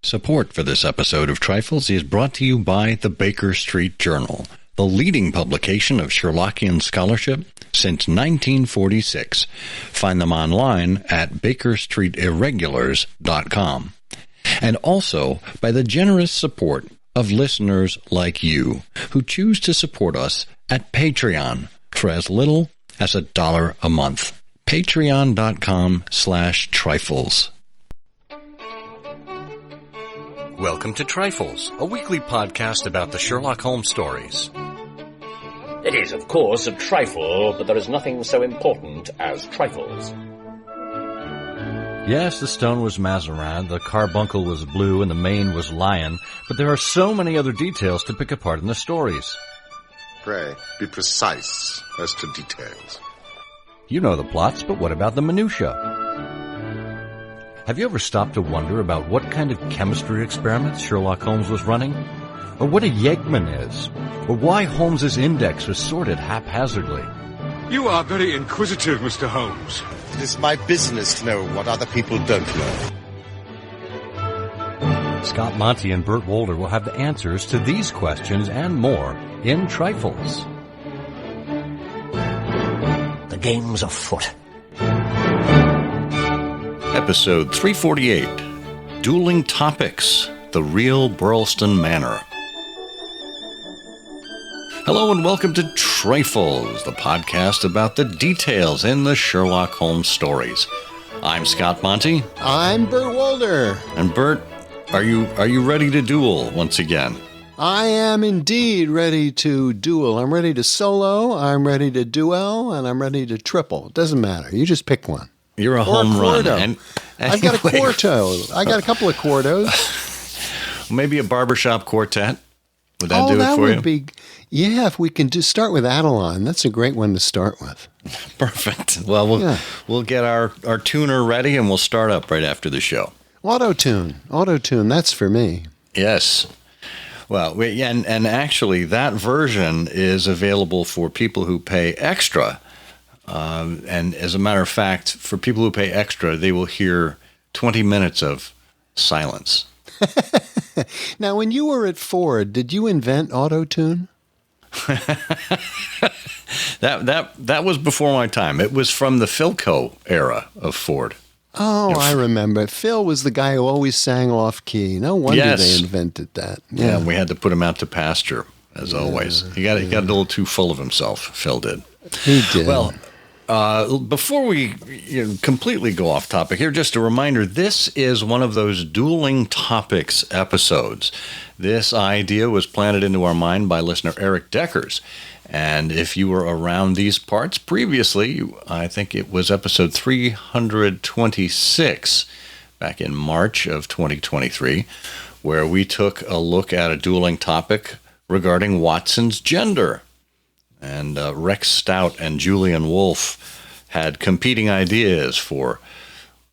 Support for this episode of Trifles is brought to you by the Baker Street Journal, the leading publication of Sherlockian scholarship since 1946. Find them online at bakerstreetirregulars.com. And also by the generous support of listeners like you who choose to support us at Patreon for as little as $1 a month. Patreon.com/trifles. Welcome to Trifles, a weekly podcast about the Sherlock Holmes stories. It is, of course, a trifle, but there is nothing so important as trifles. Yes, the stone was Mazarin, the carbuncle was blue, and the mane was lion, but there are so many other details to pick apart in the stories. Pray, be precise as to details. You know the plots, but what about the minutiae? Have you ever stopped to wonder about what kind of chemistry experiments Sherlock Holmes was running? Or what a yeggman is? Or why Holmes's index was sorted haphazardly? You are very inquisitive, Mr. Holmes. It is my business to know what other people don't know. Scott Monty and Burt Wolder will have the answers to these questions and more in Trifles. The game's afoot. Episode 348, Dueling Topics, The Real Birlstone Manor. Hello and welcome to Trifles, the podcast about the details in the Sherlock Holmes stories. I'm Scott Monty. I'm Burt Wolder. And Burt, are you ready to duel once again? I am indeed ready to duel. I'm ready to solo, I'm ready to duel, and I'm ready to triple. It doesn't matter. You just pick one. You're a home run. And I've got a quarto. I got a couple of quartos. Maybe a barbershop quartet. Would that do it that for would you? Be, yeah, if we can just start with Adeline. That's a great one to start with. Perfect. Well, we'll get our tuner ready and we'll start up right after the show. Auto-tune, that's for me. Yes. Well, and actually that version is available for people who pay extra. And as a matter of fact, for people who pay extra, they will hear 20 minutes of silence. Now, when you were at Ford, did you invent auto-tune? That was before my time. It was from the Philco era of Ford. Oh, I remember. Phil was the guy who always sang off-key. No wonder they invented that. Yeah, we had to put him out to pasture, as always. He got a little too full of himself, Phil did. He did. Well, before we completely go off topic here, just a reminder, this is one of those dueling topics episodes. This idea was planted into our mind by listener Eric Deckers. And if you were around these parts previously, I think it was episode 326 back in March of 2023, where we took a look at a dueling topic regarding Watson's gender. And Rex Stout and Julian Wolfe had competing ideas for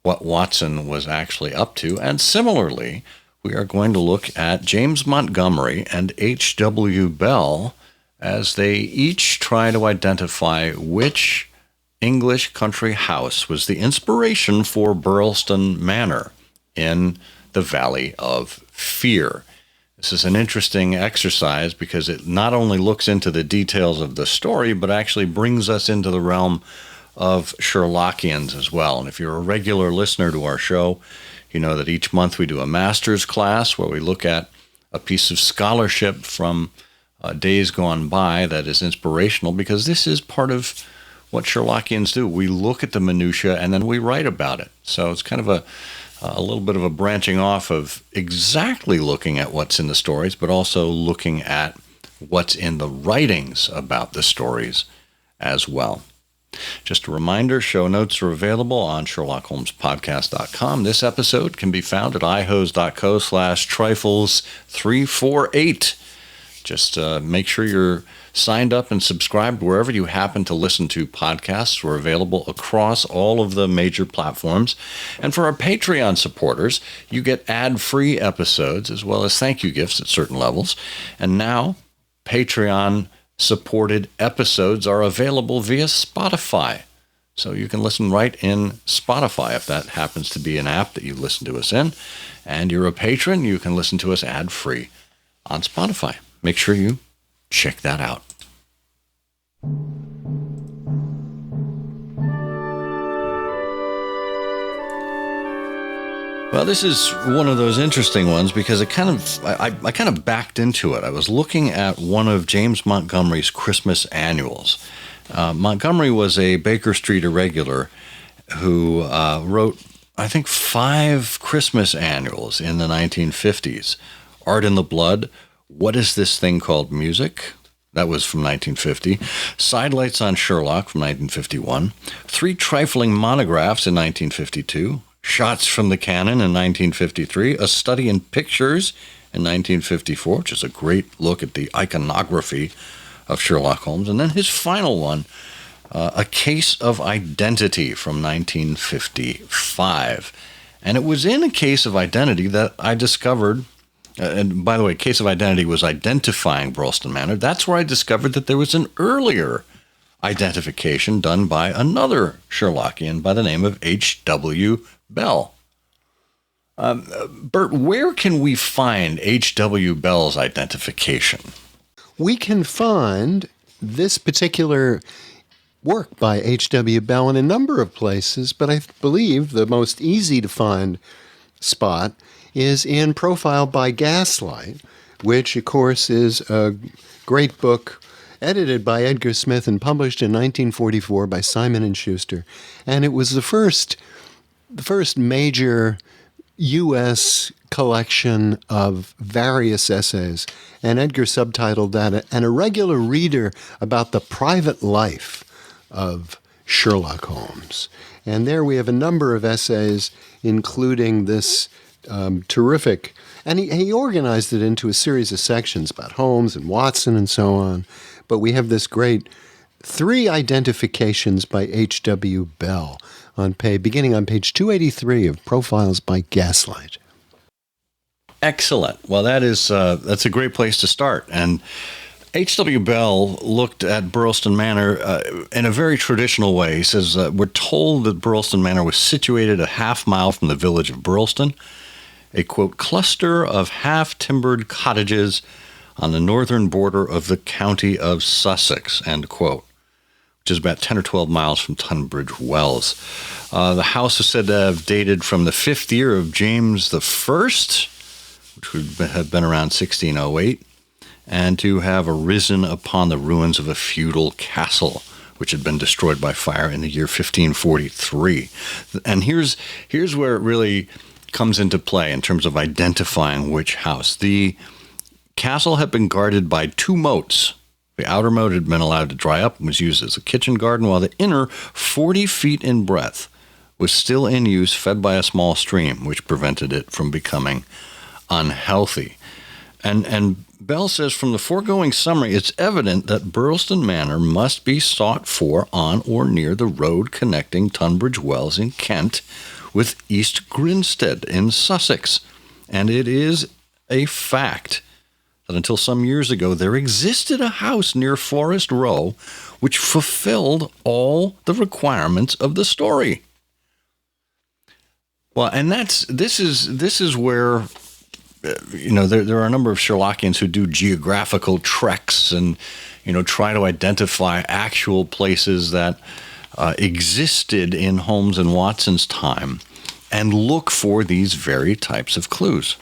what Watson was actually up to. And similarly, we are going to look at James Montgomery and H.W. Bell as they each try to identify which English country house was the inspiration for Birlstone Manor in the Valley of Fear. This is an interesting exercise because it not only looks into the details of the story, but actually brings us into the realm of Sherlockians as well. And if you're a regular listener to our show, you know that each month we do a master's class where we look at a piece of scholarship from days gone by that is inspirational, because this is part of what Sherlockians do. We look at the minutiae and then we write about it. So it's kind of a little bit of a branching off of exactly looking at what's in the stories, but also looking at what's in the writings about the stories as well. Just a reminder, show notes are available on SherlockHolmesPodcast.com. This episode can be found at ihose.co/trifles348. Just make sure you're signed up and subscribed wherever you happen to listen to podcasts. We're available across all of the major platforms. And for our Patreon supporters, you get ad-free episodes as well as thank you gifts at certain levels. And now, Patreon-supported episodes are available via Spotify. So you can listen right in Spotify if that happens to be an app that you listen to us in. And you're a patron, you can listen to us ad-free on Spotify. Make sure you check that out. Well, this is one of those interesting ones because I kind of backed into it. I was looking at one of James Montgomery's Christmas annuals. Montgomery was a Baker Street irregular who wrote, I think, 5 Christmas annuals in the 1950s. Art in the Blood, What Is This Thing Called Music? That was from 1950. Sidelights on Sherlock from 1951. 3 trifling monographs in 1952. Shots from the Canon in 1953, A Study in Pictures in 1954, which is a great look at the iconography of Sherlock Holmes. And then his final one, A Case of Identity from 1955. And it was in A Case of Identity that I discovered, and by the way, Case of Identity was identifying Birlstone Manor. That's where I discovered that there was an earlier identification done by another Sherlockian by the name of H.W. Bell. Bert, where can we find H.W. Bell's identification? We can find this particular work by H.W. Bell in a number of places, but I believe the most easy to find spot is in Profile by Gaslight, which, of course, is a great book edited by Edgar Smith and published in 1944 by Simon & Schuster. And it was the first major U.S. collection of various essays, and Edgar subtitled that An Irregular Reader About the Private Life of Sherlock Holmes. And there we have a number of essays, including this terrific, and he organized it into a series of sections about Holmes and Watson and so on, but we have this great 3 identifications by H.W. Bell beginning on page 283 of Profiles by Gaslight. Excellent. Well, that's a great place to start. And H.W. Bell looked at Birlstone Manor in a very traditional way. He says, we're told that Birlstone Manor was situated a half-mile from the village of Birlstone, a, quote, cluster of half-timbered cottages on the northern border of the county of Sussex, end quote, which is about 10 or 12 miles from Tunbridge Wells. The house is said to have dated from the 5th year of James I, which would have been around 1608, and to have arisen upon the ruins of a feudal castle, which had been destroyed by fire in the year 1543. And here's where it really comes into play in terms of identifying which house. The castle had been guarded by 2 moats. The outer moat had been allowed to dry up and was used as a kitchen garden, while the inner, 40 feet in breadth, was still in use, fed by a small stream, which prevented it from becoming unhealthy. And Bell says, from the foregoing summary, it's evident that Birlstone Manor must be sought for on or near the road connecting Tunbridge Wells in Kent with East Grinstead in Sussex. And it is a fact that until some years ago, there existed a house near Forest Row which fulfilled all the requirements of the story. Well, and this is where, there are a number of Sherlockians who do geographical treks and, try to identify actual places that existed in Holmes and Watson's time and look for these very types of clues.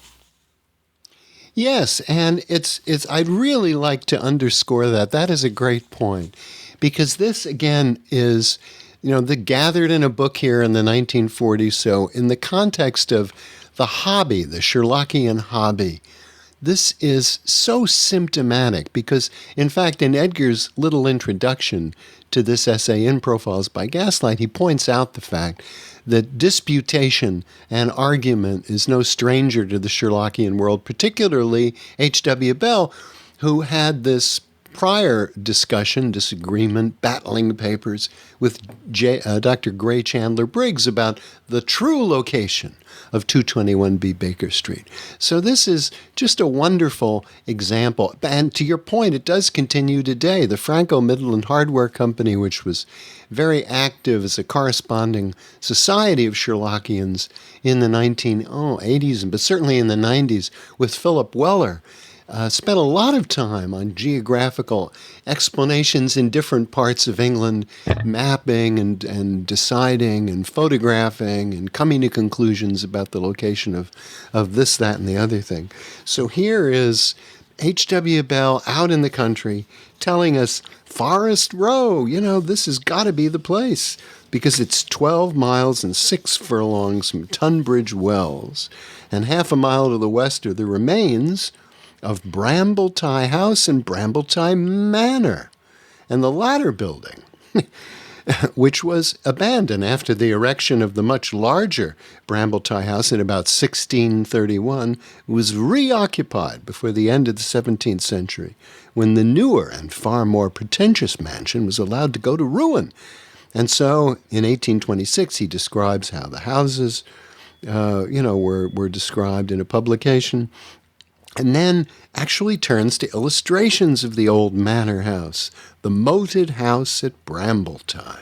Yes, and it's I'd really like to underscore that. That is a great point, because this again is, gathered in a book here in the 1940s. So in the context of the hobby, the Sherlockian hobby, this is so symptomatic because, in fact, in Edgar's little introduction to this essay in Profiles by Gaslight, he points out the fact that disputation and argument is no stranger to the Sherlockian world, particularly H.W. Bell, who had this prior disagreement, battling papers with Dr. Gray Chandler Briggs about the true location of 221B Baker Street. So this is just a wonderful example. And to your point, it does continue today. The Franco Midland Hardware Company, which was very active as a corresponding society of Sherlockians in the 1980s, but certainly in the 90s with Philip Weller, spent a lot of time on geographical explanations in different parts of England, mapping and deciding and photographing and coming to conclusions about the location of this, that, and the other thing. So here is H.W. Bell out in the country telling us Forest Row, this has got to be the place because it's 12 miles and 6 furlongs from Tunbridge Wells, and half a mile to the west are the remains of Brambletie House and Brambletie Manor, and the latter building, which was abandoned after the erection of the much larger Brambletie House in about 1631, was reoccupied before the end of the 17th century, when the newer and far more pretentious mansion was allowed to go to ruin. And so, in 1826, he describes how the houses, were described in a publication, and then actually turns to illustrations of the old manor house, the moated house at Brambletie.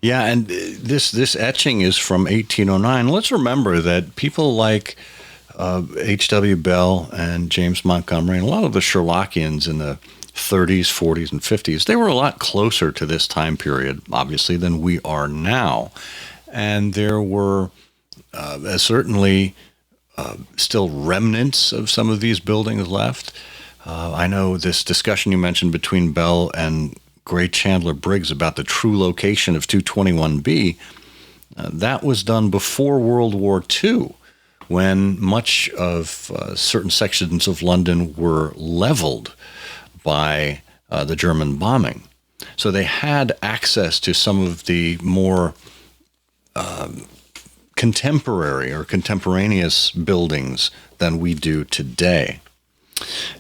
Yeah, and this etching is from 1809. Let's remember that people like H.W. Bell and James Montgomery and a lot of the Sherlockians in the 30s, 40s, and 50s, they were a lot closer to this time period, obviously, than we are now. And there were certainly still remnants of some of these buildings left. I know this discussion you mentioned between Bell and Gray Chandler Briggs about the true location of 221B, that was done before World War II, when much of certain sections of London were leveled by the German bombing. So they had access to some of the more contemporary or contemporaneous buildings than we do today.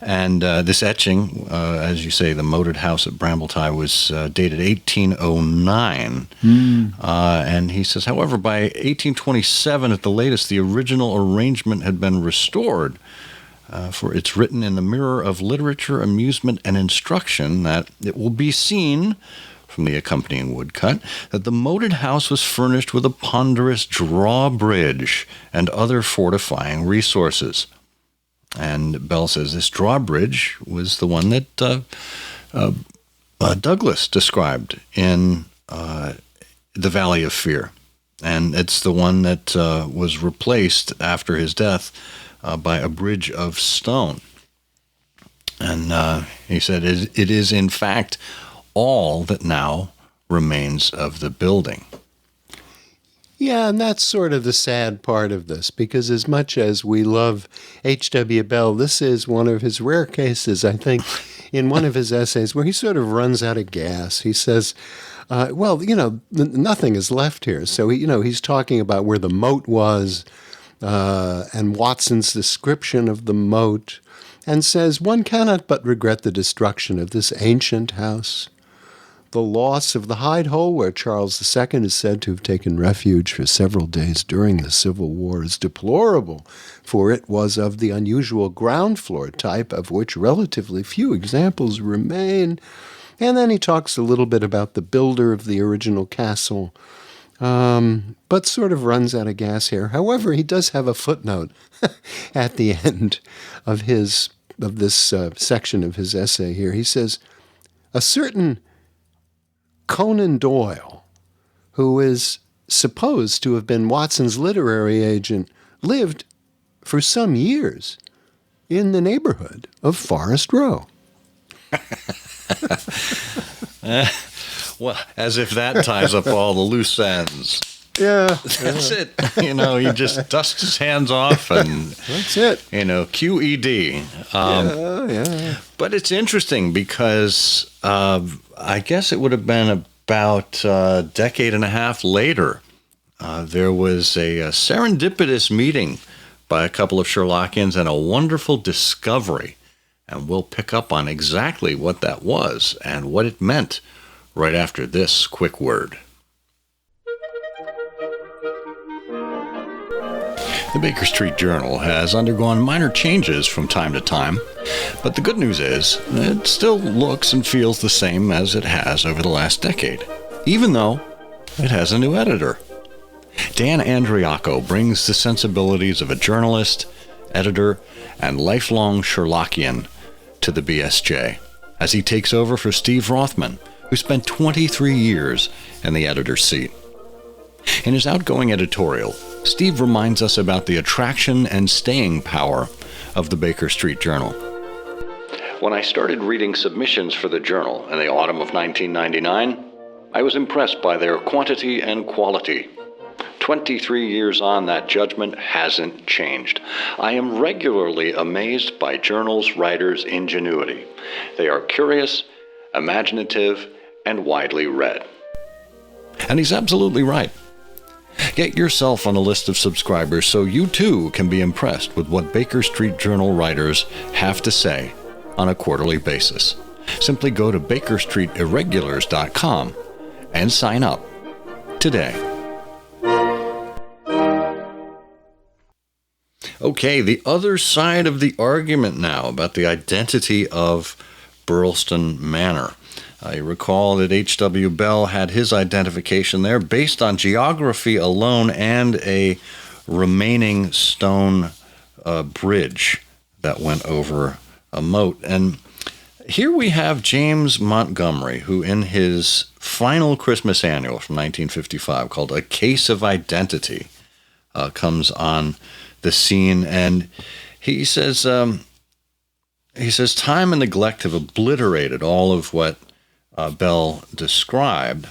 And this etching, as you say, the moated house at Brambletie, was dated 1809. And he says, however, by 1827 at the latest, the original arrangement had been restored. For it's written in the Mirror of Literature, Amusement, and Instruction that it will be seen from the accompanying woodcut, that the moated house was furnished with a ponderous drawbridge and other fortifying resources. And Bell says this drawbridge was the one that Douglas described in The Valley of Fear. And it's the one that was replaced after his death by a bridge of stone. And he said it is, in fact, all that now remains of the building. Yeah, and that's sort of the sad part of this, because as much as we love H.W. Bell, this is one of his rare cases, I think, in one of his essays where he sort of runs out of gas. He says, nothing is left here. So, he's talking about where the moat was and Watson's description of the moat, and says, one cannot but regret the destruction of this ancient house. The loss of the hide hole where Charles II is said to have taken refuge for several days during the Civil War is deplorable, for it was of the unusual ground floor type of which relatively few examples remain. And then he talks a little bit about the builder of the original castle, but sort of runs out of gas here. However, he does have a footnote at the end of this section of his essay here. He says, a certain Conan Doyle, who is supposed to have been Watson's literary agent, lived for some years in the neighborhood of Forest Row. Well, as if that ties up all the loose ends. Yeah. That's it. He just dusts his hands off and that's it. QED. Yeah. But it's interesting because I guess it would have been about a decade and a half later. There was a serendipitous meeting by a couple of Sherlockians and a wonderful discovery And we'll pick up on exactly what that was and what it meant right after this quick word. The Baker Street Journal has undergone minor changes from time to time, but the good news is it still looks and feels the same as it has over the last decade, even though it has a new editor. Dan Andriacco brings the sensibilities of a journalist, editor, and lifelong Sherlockian to the BSJ as he takes over for Steve Rothman, who spent 23 years in the editor's seat. In his outgoing editorial, Steve reminds us about the attraction and staying power of the Baker Street Journal. When I started reading submissions for the Journal in the autumn of 1999, I was impressed by their quantity and quality. 23 years on, that judgment hasn't changed. I am regularly amazed by Journal's writers' ingenuity. They are curious, imaginative, and widely read. And he's absolutely right. Get yourself on a list of subscribers so you too can be impressed with what Baker Street Journal writers have to say on a quarterly basis. Simply go to bakerstreetirregulars.com and sign up today. Okay, the other side of the argument now about the identity of Birlstone Manor. I recall that H.W. Bell had his identification there based on geography alone and a remaining stone bridge that went over a moat. And here we have James Montgomery, who in his final Christmas annual from 1955 called A Case of Identity comes on the scene, and he says time and neglect have obliterated all of what Bell described,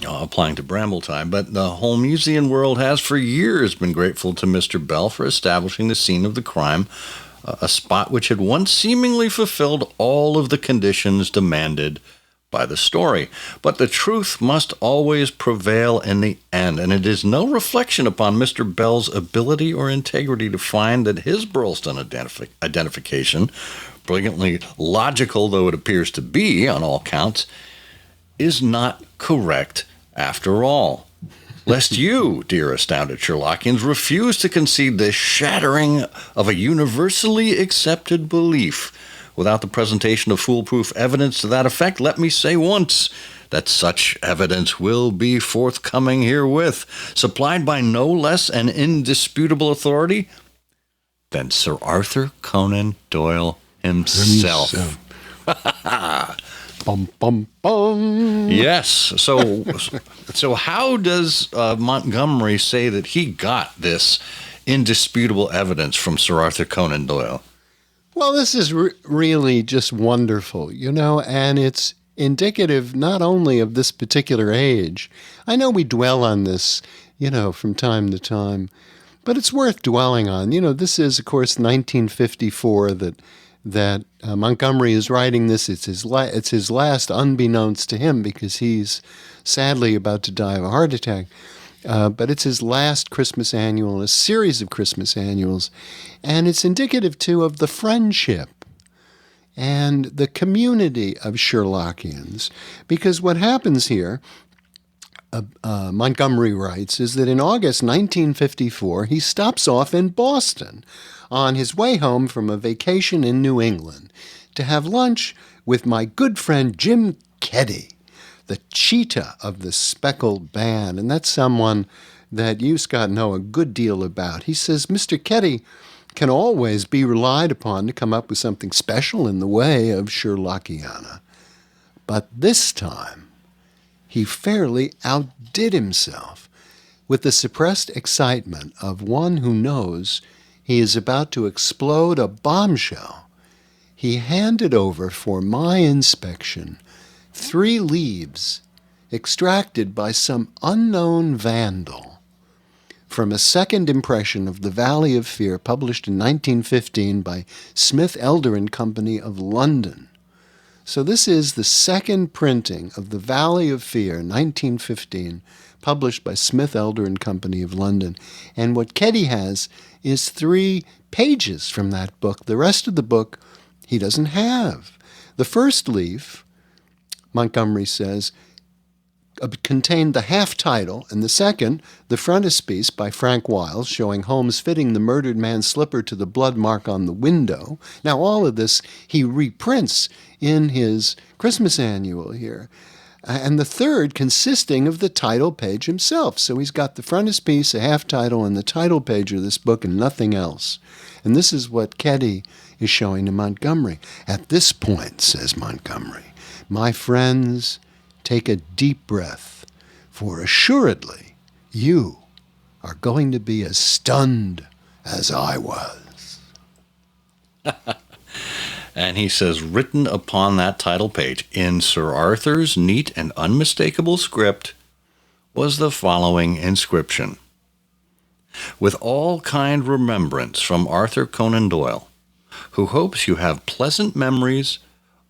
applying to Brambletime, but the Holmesian world has for years been grateful to Mr. Bell for establishing the scene of the crime, a spot which had once seemingly fulfilled all of the conditions demanded by the story. But the truth must always prevail in the end, and it is no reflection upon Mr. Bell's ability or integrity to find that his Birlstone identification, brilliantly logical though it appears to be on all counts, is not correct after all. Lest you, dear astounded Sherlockians, refuse to concede the shattering of a universally accepted belief without the presentation of foolproof evidence to that effect, let me say once that such evidence will be forthcoming herewith, supplied by no less an indisputable authority than Sir Arthur Conan Doyle himself. Bum, bum, bum. Yes. So how does Montgomery say that he got this indisputable evidence from Sir Arthur Conan Doyle? Well, this is really just wonderful, and it's indicative not only of this particular age. I know we dwell on this, from time to time, but it's worth dwelling on. This is, of course, 1954 that Montgomery is writing this. It's his last, unbeknownst to him, because he's sadly about to die of a heart attack. But it's his last Christmas annual, a series of Christmas annuals. And it's indicative, too, of the friendship and the community of Sherlockians. Because what happens here, Montgomery writes, is that in August 1954, he stops off in Boston on his way home from a vacation in New England to have lunch with my good friend Jim Keddy, the cheetah of the speckled band. And that's someone that you, Scott, know a good deal about. He says Mr. Keddy can always be relied upon to come up with something special in the way of Sherlockiana. But this time, he fairly outdid himself with the suppressed excitement of one who knows he is about to explode a bombshell. He handed over for my inspection 3 leaves extracted by some unknown vandal from a second impression of The Valley of Fear published in 1915 by Smith Elder and Company of London. So this is the second printing of The Valley of Fear, 1915, published by Smith Elder and Company of London. And what Keddy has is 3 pages from that book. The rest of the book he doesn't have. The first leaf, Montgomery says, contained the half-title, and the second, the frontispiece by Frank Wiles, showing Holmes fitting the murdered man's slipper to the blood mark on the window. Now, all of this he reprints in his Christmas annual here. And the third consisting of the title page himself. So he's got the frontispiece, a half-title, and the title page of this book and nothing else. And this is what Keddy is showing to Montgomery. At this point, says Montgomery, my friends, take a deep breath, for assuredly you are going to be as stunned as I was. And he says, written upon that title page in Sir Arthur's neat and unmistakable script was the following inscription. With all kind remembrance from Arthur Conan Doyle, who hopes you have pleasant memories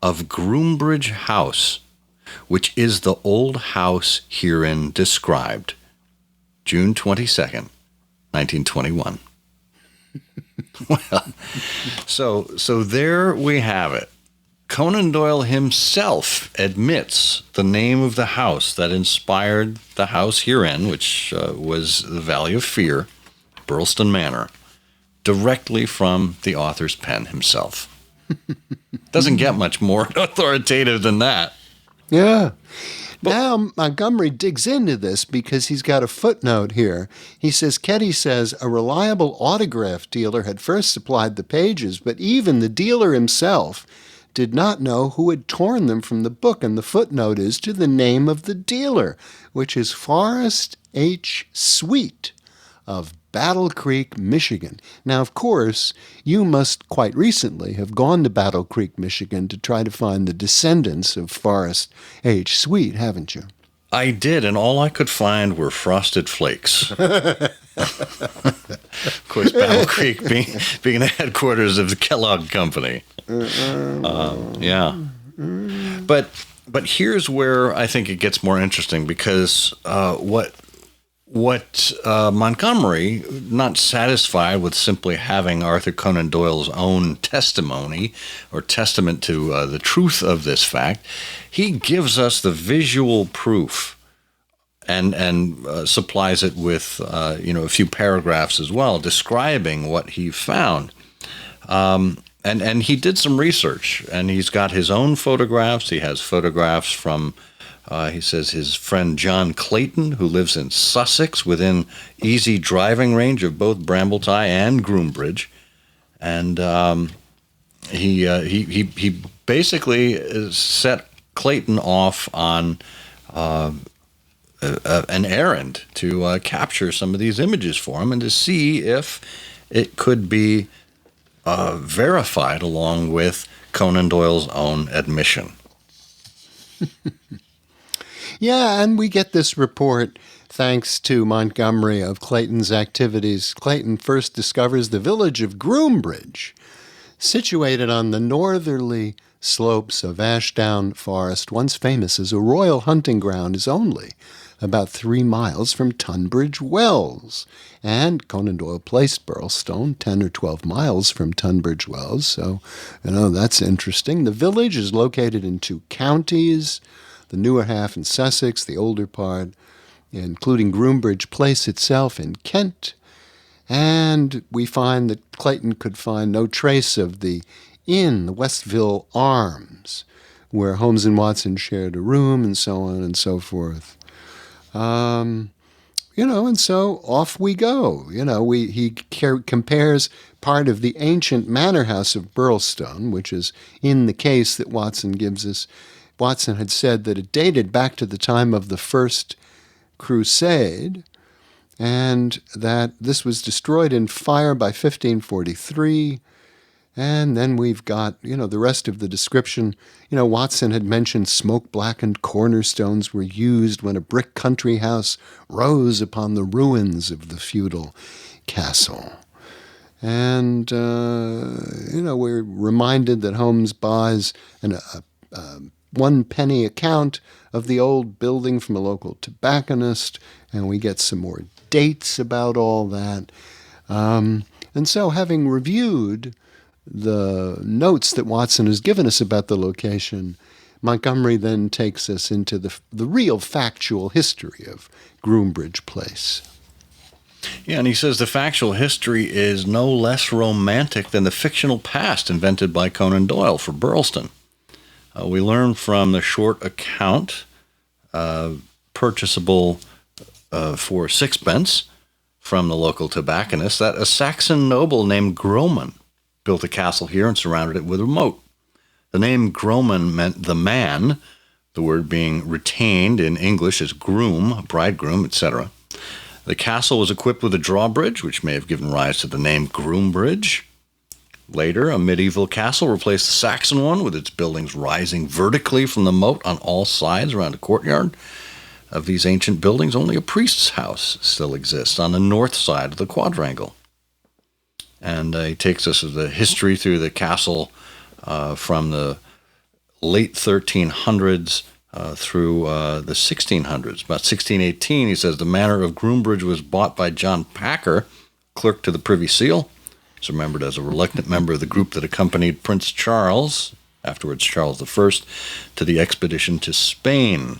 of Groombridge House, which is the old house herein described. June 22nd, 1921. Well, so there we have it. Conan Doyle himself admits the name of the house that inspired the house herein, which was the Valley of Fear, Birlstone Manor, directly from the author's pen himself. Doesn't get much more authoritative than that. Yeah. Now Montgomery digs into this because he's got a footnote here. He says, Keddy says, a reliable autograph dealer had first supplied the pages, but even the dealer himself did not know who had torn them from the book, and the footnote is to the name of the dealer, which is Forrest H. Sweet of Battle Creek, Michigan. Now, of course, you must quite recently have gone to Battle Creek, Michigan to try to find the descendants of Forrest H. Sweet, haven't you? I did, and all I could find were frosted flakes. Of course, Battle Creek being the headquarters of the Kellogg Company. Yeah. But here's where I think it gets more interesting, because what Montgomery, not satisfied with simply having Arthur Conan Doyle's own testimony or testament to the truth of this fact, he gives us the visual proof and supplies it with a few paragraphs as well, describing what he found. And he did some research, and he's got his own photographs. He has photographs from he says his friend John Clayton, who lives in Sussex, within easy driving range of both Brambletie and Groombridge, and he basically set Clayton off on an errand to capture some of these images for him and to see if it could be verified along with Conan Doyle's own admission. Yeah, and we get this report thanks to Montgomery of Clayton's activities. Clayton first discovers the village of Groombridge, situated on the northerly slopes of Ashdown Forest, once famous as a royal hunting ground, is only about 3 miles from Tunbridge Wells. And Conan Doyle placed Birlstone 10 or 12 miles from Tunbridge Wells, so, that's interesting. The village is located in 2 counties, the newer half in Sussex, the older part, including Groombridge Place itself in Kent. And we find that Clayton could find no trace of the inn, the Westville Arms, where Holmes and Watson shared a room, and so on and so forth. And so off we go. He compares part of the ancient Manor House of Birlstone, which is in the case that Watson gives us. Watson had said that it dated back to the time of the First Crusade, and that this was destroyed in fire by 1543. And then we've got, the rest of the description. Watson had mentioned smoke-blackened cornerstones were used when a brick country house rose upon the ruins of the feudal castle. And, we're reminded that Holmes buys a 1-penny account of the old building from a local tobacconist, and we get some more dates about all that. And so having reviewed the notes that Watson has given us about the location, Montgomery then takes us into the real factual history of Groombridge Place. Yeah, and he says the factual history is no less romantic than the fictional past invented by Conan Doyle for Birlstone. We learn from the short account, purchasable for sixpence from the local tobacconist, that a Saxon noble named Groman built a castle here and surrounded it with a moat. The name Groman meant the man, the word being retained in English as groom, bridegroom, etc. The castle was equipped with a drawbridge, which may have given rise to the name Groombridge. Later, a medieval castle replaced the Saxon one, with its buildings rising vertically from the moat on all sides around a courtyard. Of these ancient buildings, only a priest's house still exists on the north side of the quadrangle. And he takes us to the history through the castle from the late 1300s through the 1600s. About 1618, he says, the manor of Groombridge was bought by John Packer, clerk to the Privy Seal. He's remembered as a reluctant member of the group that accompanied Prince Charles, afterwards Charles I, to the expedition to Spain,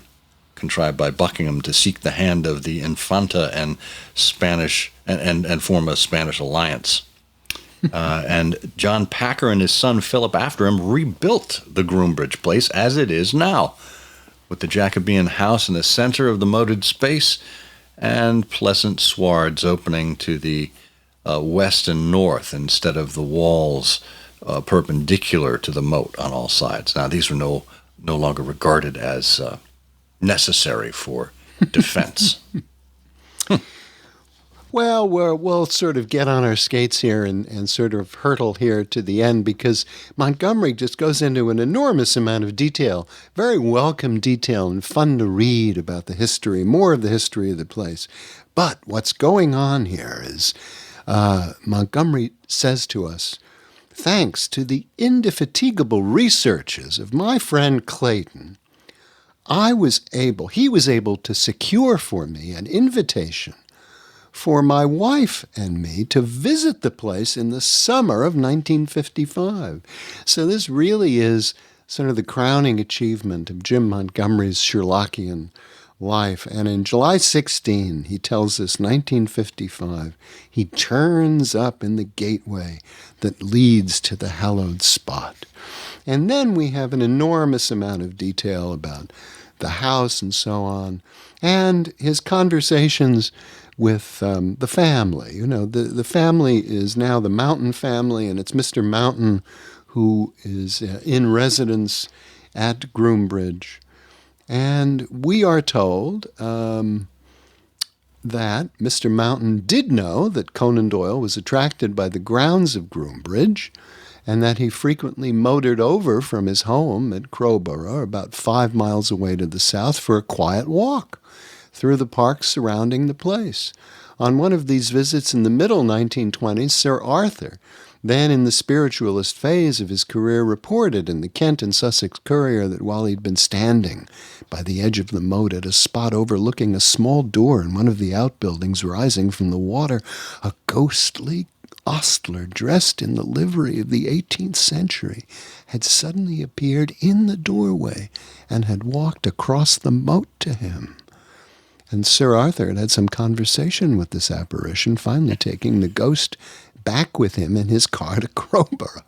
contrived by Buckingham to seek the hand of the Infanta and Spanish and form a Spanish alliance. And John Packer and his son Philip after him rebuilt the Groombridge Place as it is now, with the Jacobean house in the center of the moated space and pleasant swards opening to the west and north instead of the walls perpendicular to the moat on all sides. Now, these were no longer regarded as necessary for defense. Well, we'll sort of get on our skates here and sort of hurtle here to the end, because Montgomery just goes into an enormous amount of detail, very welcome detail and fun to read about the history, more of the history of the place. But what's going on here is Montgomery says to us, thanks to the indefatigable researches of my friend Clayton, he was able to secure for me an invitation for my wife and me to visit the place in the summer of 1955. So this really is sort of the crowning achievement of Jim Montgomery's Sherlockian life. And in July 16, he tells us, 1955, he turns up in the gateway that leads to the hallowed spot. And then we have an enormous amount of detail about the house and so on, and his conversations with the family. You know, the family is now the Mountain family, and it's Mr. Mountain who is in residence at Groombridge. And we are told that Mr. Mountain did know that Conan Doyle was attracted by the grounds of Groombridge, and that he frequently motored over from his home at Crowborough, about 5 miles away to the south, for a quiet walk through the parks surrounding the place. On one of these visits in the middle 1920s, Sir Arthur, then in the spiritualist phase of his career, reported in the Kent and Sussex Courier that while he'd been standing by the edge of the moat at a spot overlooking a small door in one of the outbuildings rising from the water, a ghostly ostler dressed in the livery of the 18th century had suddenly appeared in the doorway and had walked across the moat to him. And Sir Arthur had some conversation with this apparition, finally taking the ghost back with him in his car to Crowborough.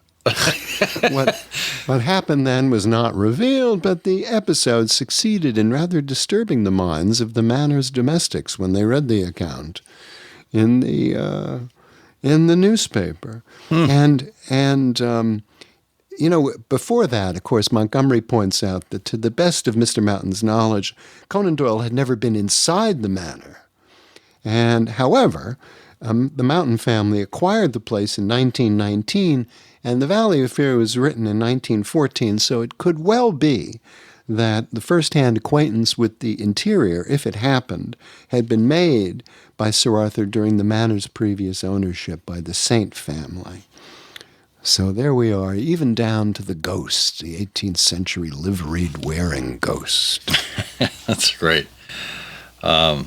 What happened then was not revealed, but the episode succeeded in rather disturbing the minds of the manor's domestics when they read the account in the newspaper. And you know, before that, of course, Montgomery points out that to the best of Mr. Mountain's knowledge, Conan Doyle had never been inside the manor. And however, the Mountain family acquired the place in 1919, and the Valley Affair was written in 1914, so it could well be that the first-hand acquaintance with the interior, if it happened, had been made by Sir Arthur during the manor's previous ownership by the Saint family. So there we are, even down to the ghost, the 18th century liveried wearing ghost. That's great. And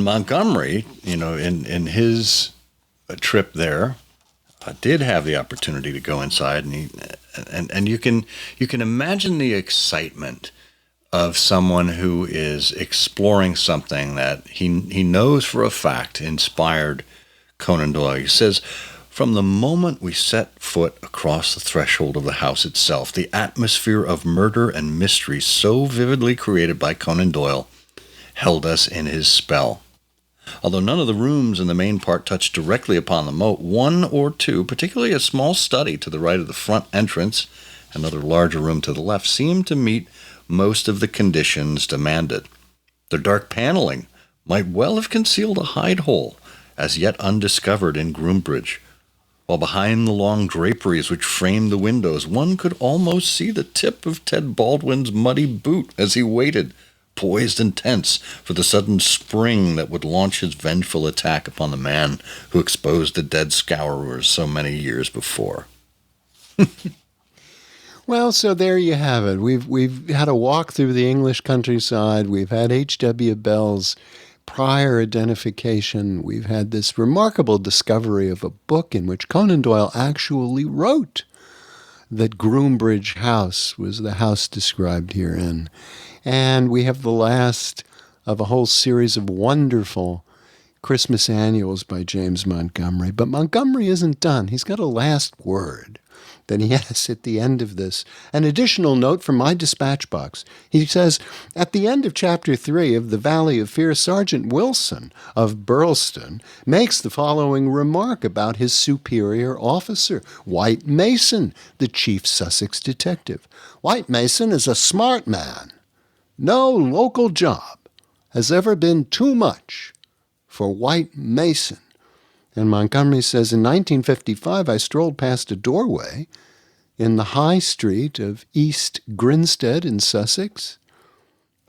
Montgomery, you know, in his trip there, did have the opportunity to go inside, and you can imagine the excitement of someone who is exploring something that he knows for a fact inspired Conan Doyle. He says, "From the moment we set foot across the threshold of the house itself, the atmosphere of murder and mystery so vividly created by Conan Doyle held us in his spell. Although none of the rooms in the main part touched directly upon the moat, one or two, particularly a small study to the right of the front entrance, another larger room to the left, seemed to meet most of the conditions demanded. Their dark paneling might well have concealed a hide hole, as yet undiscovered in Groombridge, while behind the long draperies which framed the windows, one could almost see the tip of Ted Baldwin's muddy boot as he waited, poised and tense, for the sudden spring that would launch his vengeful attack upon the man who exposed the dead scourers so many years before." Well, so there you have it. We've had a walk through the English countryside. We've had H.W. Bell's prior identification. We've had this remarkable discovery of a book in which Conan Doyle actually wrote that Groombridge House was the house described herein. And we have the last of a whole series of wonderful Christmas annuals by James Montgomery. But Montgomery isn't done. He's got a last word that he has at the end of this. An additional note from my dispatch box. He says, at the end of Chapter 3 of The Valley of Fear, Sergeant Wilson of Birlstone makes the following remark about his superior officer, White Mason, the chief Sussex detective. "White Mason is a smart man. No local job has ever been too much for White Mason." And Montgomery says, in 1955, I strolled past a doorway in the high street of East Grinstead in Sussex.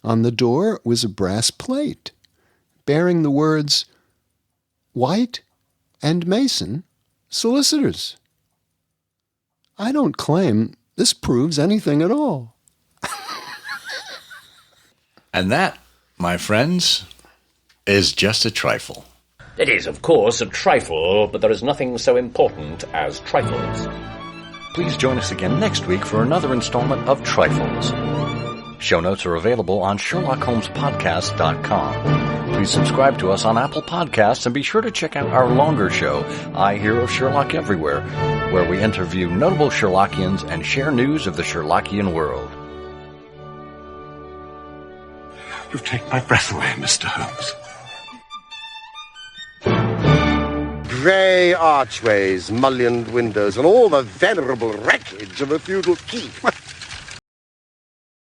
On the door was a brass plate bearing the words, "White and Mason, Solicitors." I don't claim this proves anything at all. And that, my friends, is just a trifle. It is, of course, a trifle, but there is nothing so important as trifles. Please join us again next week for another installment of Trifles. Show notes are available on SherlockHolmesPodcast.com. Please subscribe to us on Apple Podcasts and be sure to check out our longer show, I Hear of Sherlock Everywhere, where we interview notable Sherlockians and share news of the Sherlockian world. You take my breath away, Mr. Holmes. Grey archways, mullioned windows, and all the venerable wreckage of a feudal keep.